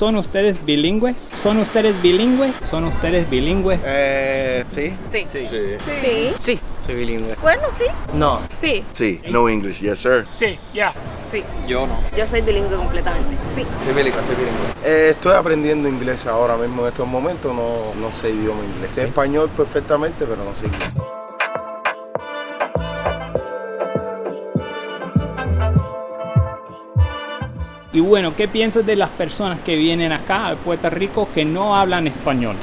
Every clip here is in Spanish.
¿son ustedes bilingües? ¿Son ustedes bilingües? ¿Son ustedes bilingües? Sí. Sí. Sí. Sí. Sí, soy bilingüe. Bueno, sí. No. Sí. Sí. No English, yes sir. Sí, ya. Sí. Yo no. Yo soy bilingüe completamente. Sí. Soy bilingüe. Estoy aprendiendo inglés ahora mismo en estos momentos, no sé idioma inglés. Sé español perfectamente, pero no sé inglés. Y bueno, ¿qué piensas de las personas que vienen acá a Puerto Rico que no hablan español?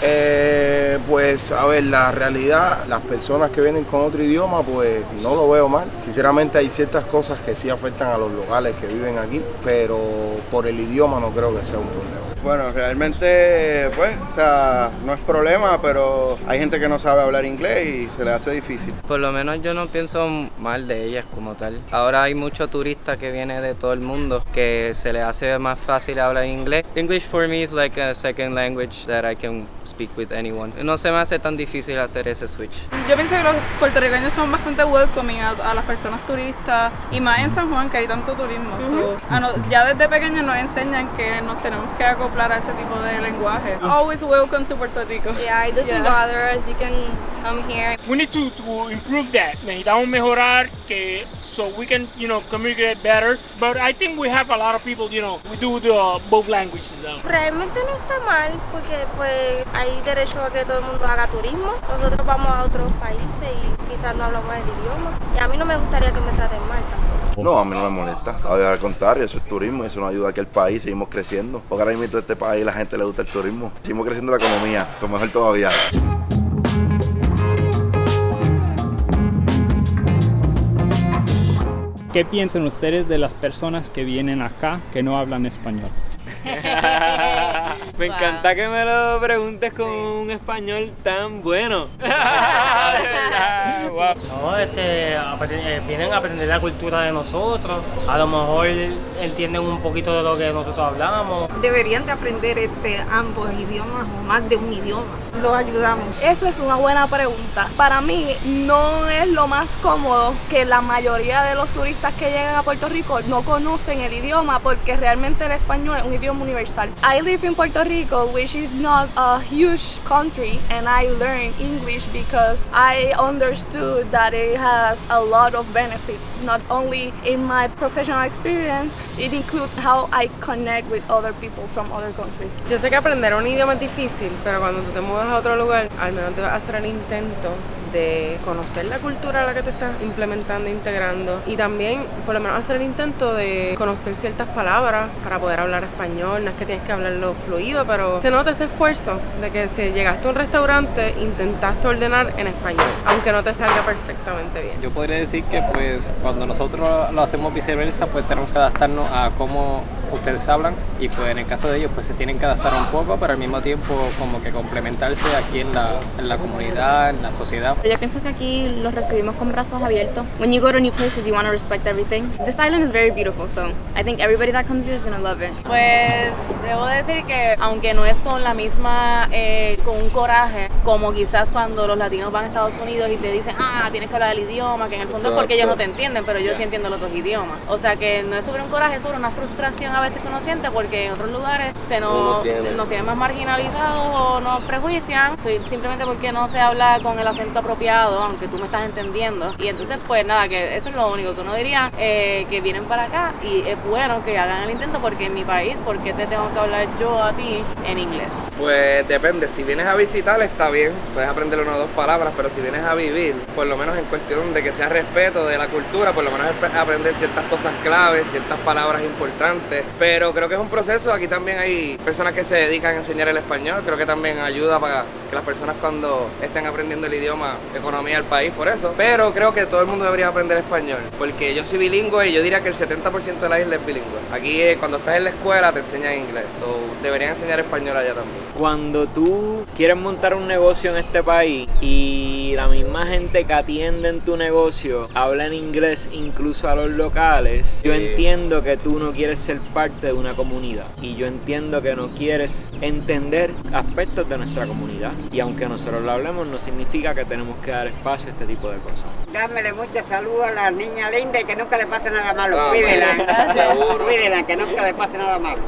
Pues a ver, la realidad, las personas que vienen con otro idioma, pues no lo veo mal. Sinceramente hay ciertas cosas que sí afectan a los locales que viven aquí, pero por el idioma no creo que sea un problema. Bueno, realmente, pues, o sea, no es problema, pero hay gente que no sabe hablar inglés y se le hace difícil. Por lo menos yo no pienso mal de ellas como tal. Ahora hay muchos turistas que vienen de todo el mundo que se les hace más fácil hablar inglés. English for me is like a second language that I can speak with anyone. No se me hace tan difícil hacer ese switch. Yo pienso que los puertorriqueños son bastante welcoming a las personas turistas y más en San Juan que hay tanto turismo. Ya desde pequeños nos enseñan que nos tenemos que acoplar a ese tipo de lenguaje. Always welcome to Puerto Rico. Yeah, it doesn't bother us. You can come here. We need to improve that. Necesitamos mejorar que so we can, communicate better. But I think we have a lot of people, we do both languages now. Realmente no está mal porque pues hay derecho a que todo el mundo haga turismo. Nosotros vamos a otros países y quizás no hablamos el idioma. Y a mí no me gustaría que me traten mal tampoco. No, a mí no me molesta. Al contrario, eso es turismo, eso nos ayuda a que el país seguimos creciendo. Porque ahora mismo este país la gente le gusta el turismo. Seguimos creciendo la economía, eso es mejor todavía. ¿Qué piensan ustedes de las personas que vienen acá que no hablan español? Me encanta que me lo preguntes con un español tan bueno. No, vienen a aprender la cultura de nosotros. A lo mejor entienden un poquito de lo que nosotros hablamos. Deberían de aprender ambos idiomas o más de un idioma. Los ayudamos. Eso es una buena pregunta. Para mí no es lo más cómodo que la mayoría de los turistas que llegan a Puerto Rico no conocen el idioma porque realmente el español es un idioma universal. I live in Puerto Rico, which is not a huge country, and I learned English because I understood that it has a lot of benefits. Not only in my professional experience, it includes how I connect with other people from other countries. Yo sé que aprender un idioma es difícil, pero cuando tú te mudas a otro lugar, al menos debes hacer el intento de conocer la cultura a la que te estás implementando, integrando, y también por lo menos hacer el intento de conocer ciertas palabras para poder hablar español. No es que tienes que hablarlo fluido, pero se nota ese esfuerzo de que si llegaste a un restaurante intentaste ordenar en español, aunque no te salga perfectamente bien. Yo podría decir que pues cuando nosotros lo hacemos viceversa, pues tenemos que adaptarnos a cómo ustedes hablan, y pues en el caso de ellos pues se tienen que adaptar un poco, pero al mismo tiempo como que complementarse aquí en la comunidad, en la sociedad. Yo pienso que aquí los recibimos con brazos abiertos. When you go to new places, you want to respect everything. This island is very beautiful, so I think everybody that comes here is going to love it. Pues debo decir que aunque no es con la misma, con un coraje, como quizás cuando los latinos van a Estados Unidos y te dicen, tienes que hablar el idioma, que en el fondo es porque ellos no te entienden, pero yo sí entiendo los dos idiomas. O sea que no es sobre un coraje, es sobre una frustración a veces que uno siente porque en otros lugares nos tienen más marginalizados o nos prejuician, simplemente porque no se habla con el acento apropiado, aunque tú me estás entendiendo. Y entonces pues nada, que eso es lo único que uno diría, que vienen para acá y es bueno que hagan el intento porque en mi país, ¿por qué te tengo que hablar yo a ti en inglés? Pues depende, si vienes a visitar está bien, puedes aprender una o dos palabras, pero si vienes a vivir, por lo menos en cuestión de que sea respeto de la cultura, por lo menos aprender ciertas cosas claves, ciertas palabras importantes, pero creo que es un proceso. Aquí también hay personas que se dedican a enseñar el español, creo que también ayuda para que las personas cuando estén aprendiendo el idioma, economía del país, por eso, pero creo que todo el mundo debería aprender español, porque yo soy bilingüe y yo diría que el 70% de la isla es bilingüe. Aquí cuando estás en la escuela te enseñan inglés, deberían enseñar español allá también. Cuando tú quieres montar un negocio en este país y la misma gente que atiende en tu negocio habla en inglés incluso a los locales, yo entiendo que tú no quieres ser parte de una comunidad y yo entiendo que no quieres entender aspectos de nuestra comunidad, y aunque nosotros lo hablemos no significa que tenemos que dar espacio a este tipo de cosas. Dámele mucha salud a la niña linda y que nunca le pase nada malo. Cuídela, que nunca le pase nada malo.